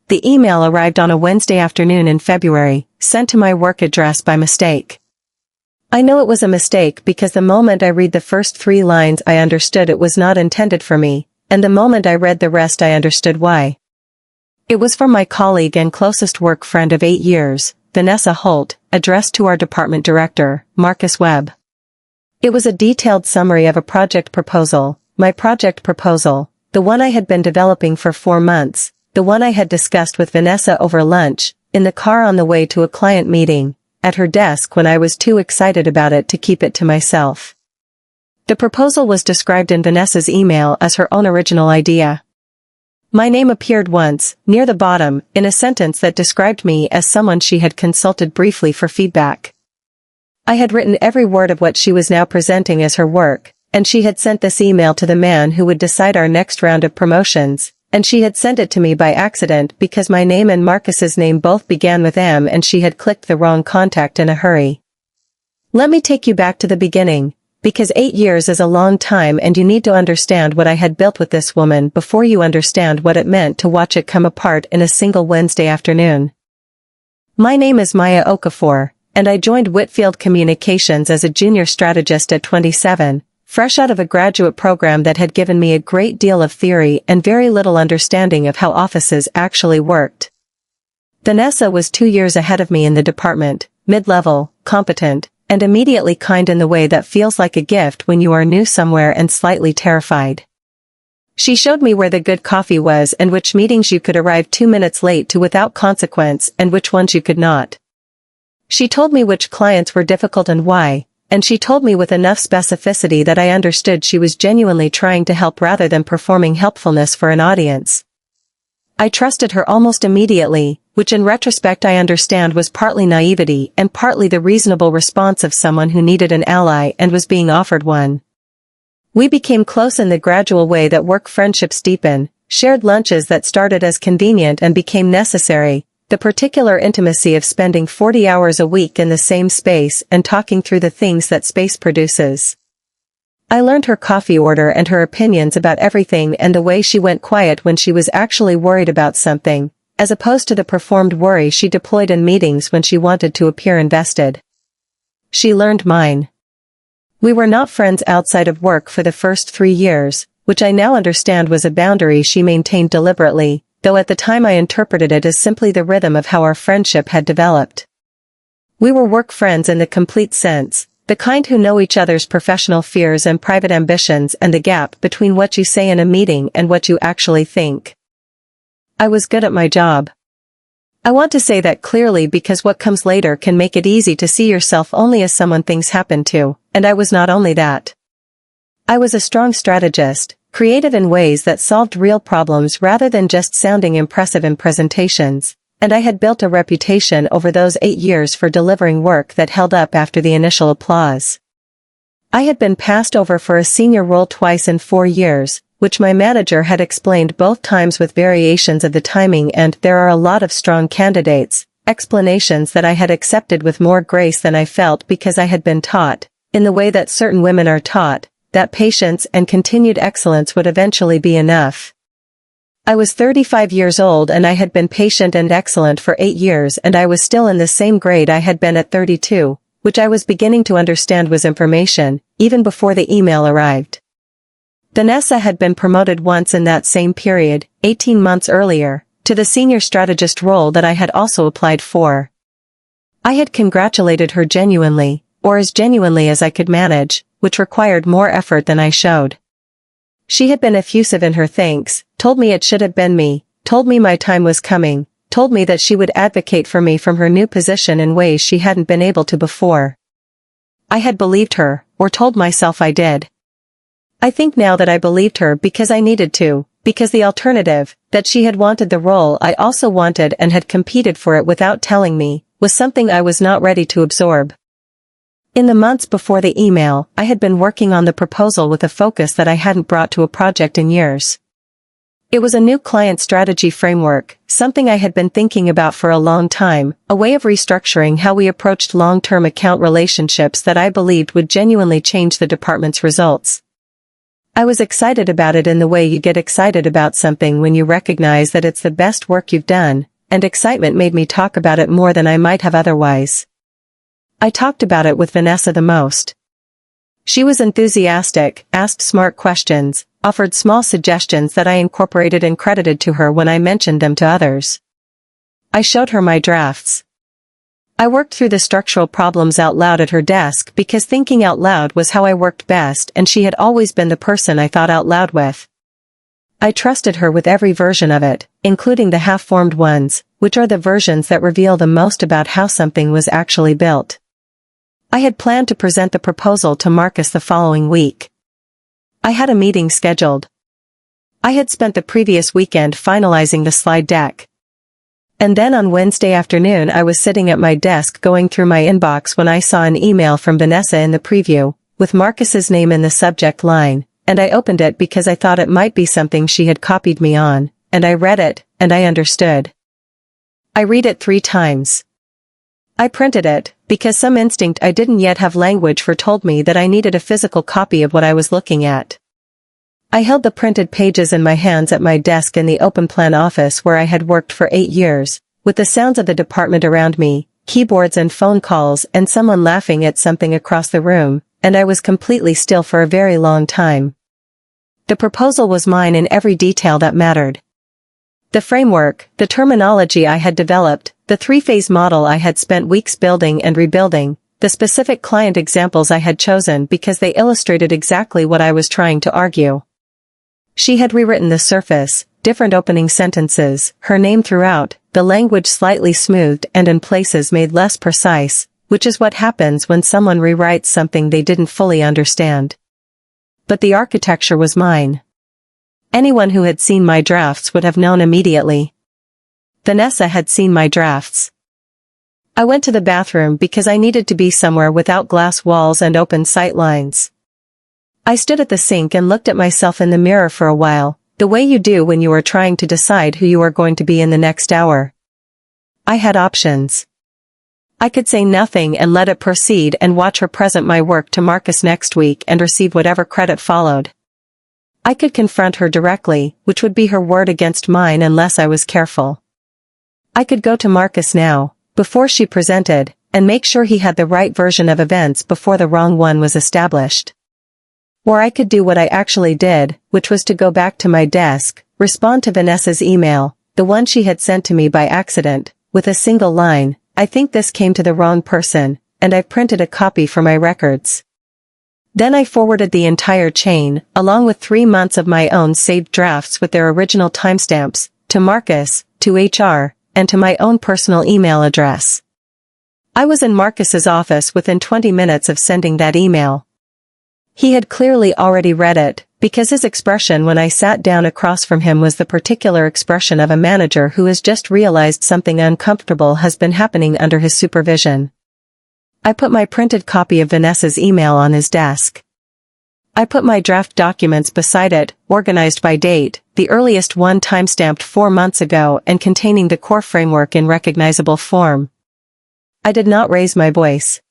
The email arrived on a Wednesday afternoon in February, sent to my work address by mistake. I know it was a mistake because the moment I read the first 3 lines I understood it was not intended for me, and the moment I read the rest I understood why. It was from my colleague and closest work friend of 8 years, Vanessa Holt, addressed to our department director, Marcus Webb. It was a detailed summary of a project proposal, my project proposal, the one I had been developing for 4 months, the one I had discussed with Vanessa over lunch, in the car on the way to a client meeting, at her desk when I was too excited about it to keep it to myself. The proposal was described in Vanessa's email as her own original idea. My name appeared once, near the bottom, in a sentence that described me as someone she had consulted briefly for feedback. I had written every word of what she was now presenting as her work, and she had sent this email to the man who would decide our next round of promotions, and she had sent it to me by accident because my name and Marcus's name both began with M and she had clicked the wrong contact in a hurry. Let me take you back to the beginning, because 8 years is a long time and you need to understand what I had built with this woman before you understand what it meant to watch it come apart in a single Wednesday afternoon. My name is Maya Okafor, and I joined Whitfield Communications as a junior strategist at 27, fresh out of a graduate program that had given me a great deal of theory and very little understanding of how offices actually worked. Vanessa was 2 years ahead of me in the department, mid-level, competent, and immediately kind in the way that feels like a gift when you are new somewhere and slightly terrified. She showed me where the good coffee was and which meetings you could arrive 2 minutes late to without consequence and which ones you could not. She told me which clients were difficult and why, and she told me with enough specificity that I understood she was genuinely trying to help rather than performing helpfulness for an audience. I trusted her almost immediately, which in retrospect I understand was partly naivety and partly the reasonable response of someone who needed an ally and was being offered one. We became close in the gradual way that work friendships deepen, shared lunches that started as convenient and became necessary, the particular intimacy of spending 40 hours a week in the same space and talking through the things that space produces. I learned her coffee order and her opinions about everything and the way she went quiet when she was actually worried about something, as opposed to the performed worry she deployed in meetings when she wanted to appear invested. She learned mine. We were not friends outside of work for the first 3 years, which I now understand was a boundary she maintained deliberately, though at the time I interpreted it as simply the rhythm of how our friendship had developed. We were work friends in the complete sense, the kind who know each other's professional fears and private ambitions and the gap between what you say in a meeting and what you actually think. I was good at my job. I want to say that clearly because what comes later can make it easy to see yourself only as someone things happen to, and I was not only that. I was a strong strategist, creative in ways that solved real problems rather than just sounding impressive in presentations, and I had built a reputation over those 8 years for delivering work that held up after the initial applause. I had been passed over for a senior role twice in 4 years, which my manager had explained both times with variations of the timing and there are a lot of strong candidates, explanations that I had accepted with more grace than I felt because I had been taught, in the way that certain women are taught, that patience and continued excellence would eventually be enough. I was 35 years old and I had been patient and excellent for 8 years and I was still in the same grade I had been at 32, which I was beginning to understand was information, even before the email arrived. Vanessa had been promoted once in that same period, 18 months earlier, to the senior strategist role that I had also applied for. I had congratulated her genuinely, or as genuinely as I could manage, which required more effort than I showed. She had been effusive in her thanks, told me it should have been me, told me my time was coming, told me that she would advocate for me from her new position in ways she hadn't been able to before. I had believed her, or told myself I did. I think now that I believed her because I needed to, because the alternative, that she had wanted the role I also wanted and had competed for it without telling me, was something I was not ready to absorb. In the months before the email, I had been working on the proposal with a focus that I hadn't brought to a project in years. It was a new client strategy framework, something I had been thinking about for a long time, a way of restructuring how we approached long-term account relationships that I believed would genuinely change the department's results. I was excited about it in the way you get excited about something when you recognize that it's the best work you've done, and excitement made me talk about it more than I might have otherwise. I talked about it with Vanessa the most. She was enthusiastic, asked smart questions, offered small suggestions that I incorporated and credited to her when I mentioned them to others. I showed her my drafts. I worked through the structural problems out loud at her desk because thinking out loud was how I worked best, and she had always been the person I thought out loud with. I trusted her with every version of it, including the half-formed ones, which are the versions that reveal the most about how something was actually built. I had planned to present the proposal to Marcus the following week. I had a meeting scheduled. I had spent the previous weekend finalizing the slide deck. And then on Wednesday afternoon I was sitting at my desk going through my inbox when I saw an email from Vanessa in the preview, with Marcus's name in the subject line, and I opened it because I thought it might be something she had copied me on, and I read it, and I understood. I read it 3 times. I printed it, because some instinct I didn't yet have language for told me that I needed a physical copy of what I was looking at. I held the printed pages in my hands at my desk in the open plan office where I had worked for 8 years, with the sounds of the department around me, keyboards and phone calls and someone laughing at something across the room, and I was completely still for a very long time. The proposal was mine in every detail that mattered. The framework, the terminology I had developed, the 3-phase model I had spent weeks building and rebuilding, the specific client examples I had chosen because they illustrated exactly what I was trying to argue. She had rewritten the surface, different opening sentences, her name throughout, the language slightly smoothed and in places made less precise, which is what happens when someone rewrites something they didn't fully understand. But the architecture was mine. Anyone who had seen my drafts would have known immediately. Vanessa had seen my drafts. I went to the bathroom because I needed to be somewhere without glass walls and open sight lines. I stood at the sink and looked at myself in the mirror for a while, the way you do when you are trying to decide who you are going to be in the next hour. I had options. I could say nothing and let it proceed and watch her present my work to Marcus next week and receive whatever credit followed. I could confront her directly, which would be her word against mine unless I was careful. I could go to Marcus now, before she presented, and make sure he had the right version of events before the wrong one was established. Or I could do what I actually did, which was to go back to my desk, respond to Vanessa's email, the one she had sent to me by accident, with a single line, "I think this came to the wrong person, and I've printed a copy for my records." Then I forwarded the entire chain, along with 3 months of my own saved drafts with their original timestamps, to Marcus, to HR, and to my own personal email address. I was in Marcus's office within 20 minutes of sending that email. He had clearly already read it, because his expression when I sat down across from him was the particular expression of a manager who has just realized something uncomfortable has been happening under his supervision. I put my printed copy of Vanessa's email on his desk. I put my draft documents beside it, organized by date, the earliest one timestamped 4 months ago and containing the core framework in recognizable form. I did not raise my voice.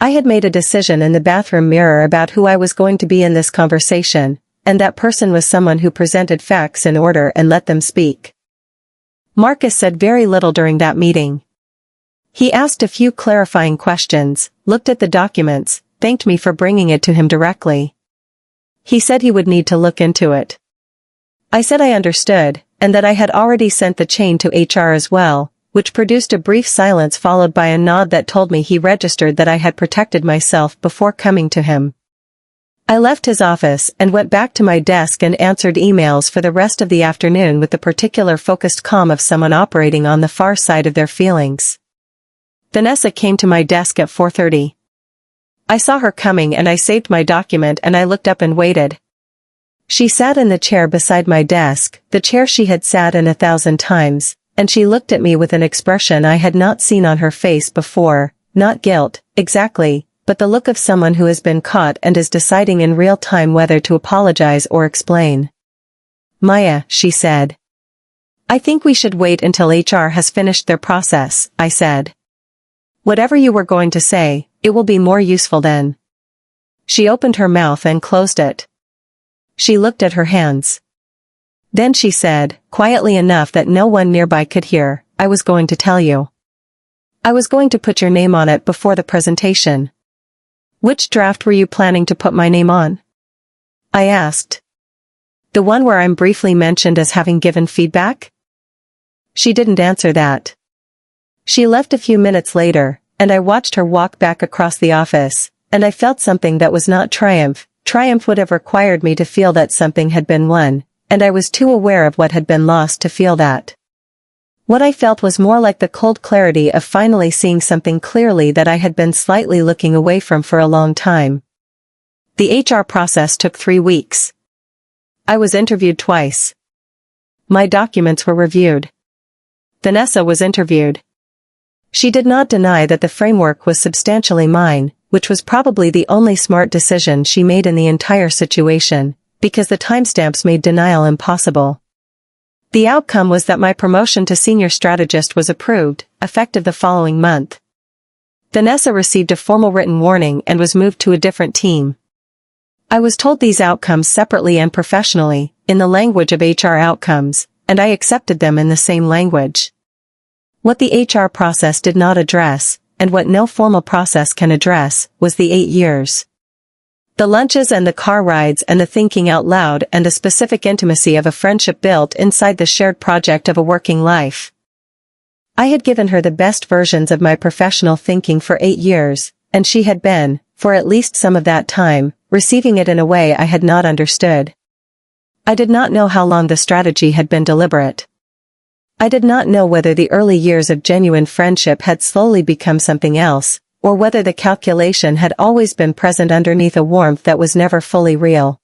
I had made a decision in the bathroom mirror about who I was going to be in this conversation, and that person was someone who presented facts in order and let them speak. Marcus said very little during that meeting. He asked a few clarifying questions, looked at the documents, thanked me for bringing it to him directly. He said he would need to look into it. I said I understood, and that I had already sent the chain to HR as well, which produced a brief silence followed by a nod that told me he registered that I had protected myself before coming to him. I left his office and went back to my desk and answered emails for the rest of the afternoon with the particular focused calm of someone operating on the far side of their feelings. Vanessa came to my desk at 4:30. I saw her coming and I saved my document and I looked up and waited. She sat in the chair beside my desk, the chair she had sat in 1,000 times, and she looked at me with an expression I had not seen on her face before, not guilt, exactly, but the look of someone who has been caught and is deciding in real time whether to apologize or explain. "Maya," she said. "I think we should wait until HR has finished their process," I said. "Whatever you were going to say, it will be more useful then." She opened her mouth and closed it. She looked at her hands. Then she said, quietly enough that no one nearby could hear, I was going to tell you. I was going to put your name on it before the presentation. Which draft were you planning to put my name on? I asked. The one where I'm briefly mentioned as having given feedback? She didn't answer that. She left a few minutes later, and I watched her walk back across the office, and I felt something that was not triumph. Triumph would have required me to feel that something had been won, and I was too aware of what had been lost to feel that. What I felt was more like the cold clarity of finally seeing something clearly that I had been slightly looking away from for a long time. The HR process took 3 weeks. I was interviewed twice. My documents were reviewed. Vanessa was interviewed. She did not deny that the framework was substantially mine, which was probably the only smart decision she made in the entire situation, because the timestamps made denial impossible. The outcome was that my promotion to senior strategist was approved, effective the following month. Vanessa received a formal written warning and was moved to a different team. I was told these outcomes separately and professionally, in the language of HR outcomes, and I accepted them in the same language. What the HR process did not address, and what no formal process can address, was the 8 years. The lunches and the car rides and the thinking out loud and the specific intimacy of a friendship built inside the shared project of a working life. I had given her the best versions of my professional thinking for 8 years, and she had been, for at least some of that time, receiving it in a way I had not understood. I did not know how long the strategy had been deliberate. I did not know whether the early years of genuine friendship had slowly become something else, or whether the calculation had always been present underneath a warmth that was never fully real.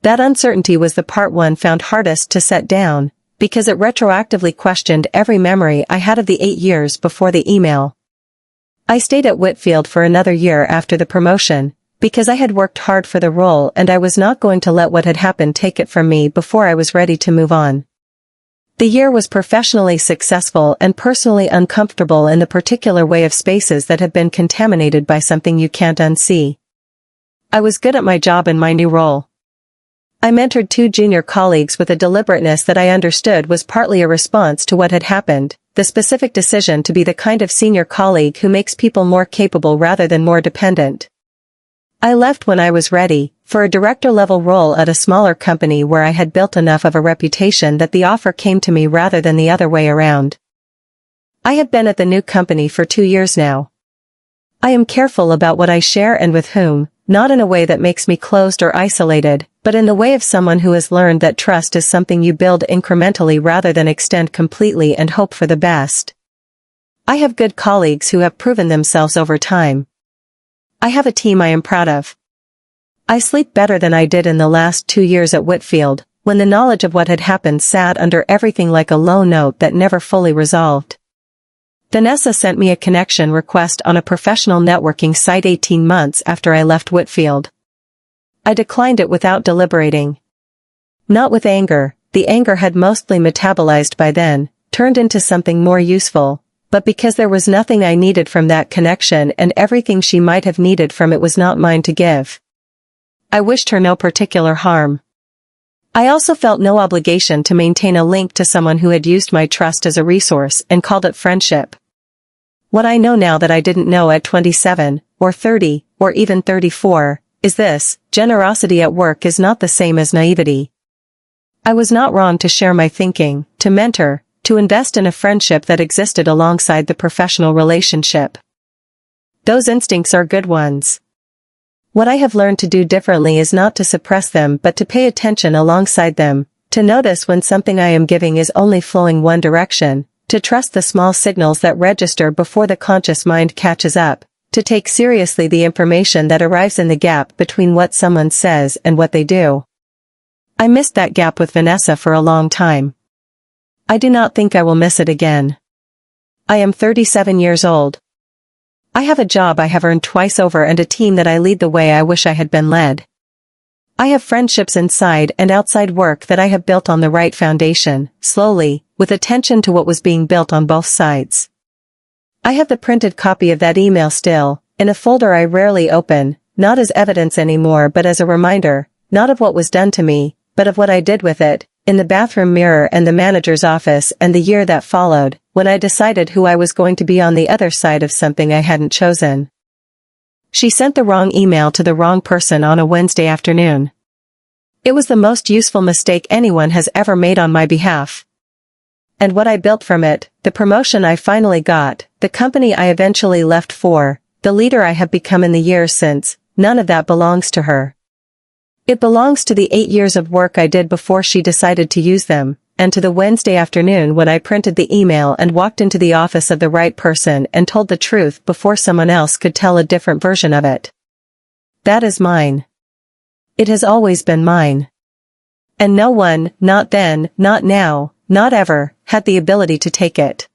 That uncertainty was the part one found hardest to set down, because it retroactively questioned every memory I had of the 8 years before the email. I stayed at Whitfield for another year after the promotion, because I had worked hard for the role and I was not going to let what had happened take it from me before I was ready to move on. The year was professionally successful and personally uncomfortable in the particular way of spaces that have been contaminated by something you can't unsee. I was good at my job in my new role. I mentored 2 junior colleagues with a deliberateness that I understood was partly a response to what had happened, the specific decision to be the kind of senior colleague who makes people more capable rather than more dependent. I left when I was ready, for a director-level role at a smaller company where I had built enough of a reputation that the offer came to me rather than the other way around. I have been at the new company for 2 years now. I am careful about what I share and with whom, not in a way that makes me closed or isolated, but in the way of someone who has learned that trust is something you build incrementally rather than extend completely and hope for the best. I have good colleagues who have proven themselves over time. I have a team I am proud of. I sleep better than I did in the last 2 years at Whitfield, when the knowledge of what had happened sat under everything like a low note that never fully resolved. Vanessa sent me a connection request on a professional networking site 18 months after I left Whitfield. I declined it without deliberating. Not with anger, the anger had mostly metabolized by then, turned into something more useful, but because there was nothing I needed from that connection and everything she might have needed from it was not mine to give. I wished her no particular harm. I also felt no obligation to maintain a link to someone who had used my trust as a resource and called it friendship. What I know now that I didn't know at 27, or 30, or even 34, is this: generosity at work is not the same as naivety. I was not wrong to share my thinking, to mentor, to invest in a friendship that existed alongside the professional relationship. Those instincts are good ones. What I have learned to do differently is not to suppress them but to pay attention alongside them, to notice when something I am giving is only flowing one direction, to trust the small signals that register before the conscious mind catches up, to take seriously the information that arrives in the gap between what someone says and what they do. I missed that gap with Vanessa for a long time. I do not think I will miss it again. I am 37 years old. I have a job I have earned twice over and a team that I lead the way I wish I had been led. I have friendships inside and outside work that I have built on the right foundation, slowly, with attention to what was being built on both sides. I have the printed copy of that email still, in a folder I rarely open, not as evidence anymore but as a reminder, not of what was done to me, but of what I did with it, in the bathroom mirror and the manager's office and the year that followed, when I decided who I was going to be on the other side of something I hadn't chosen. She sent the wrong email to the wrong person on a Wednesday afternoon. It was the most useful mistake anyone has ever made on my behalf. And what I built from it, the promotion I finally got, the company I eventually left for, the leader I have become in the years since, none of that belongs to her. It belongs to the 8 years of work I did before she decided to use them, and to the Wednesday afternoon when I printed the email and walked into the office of the right person and told the truth before someone else could tell a different version of it. That is mine. It has always been mine. And no one, not then, not now, not ever, had the ability to take it.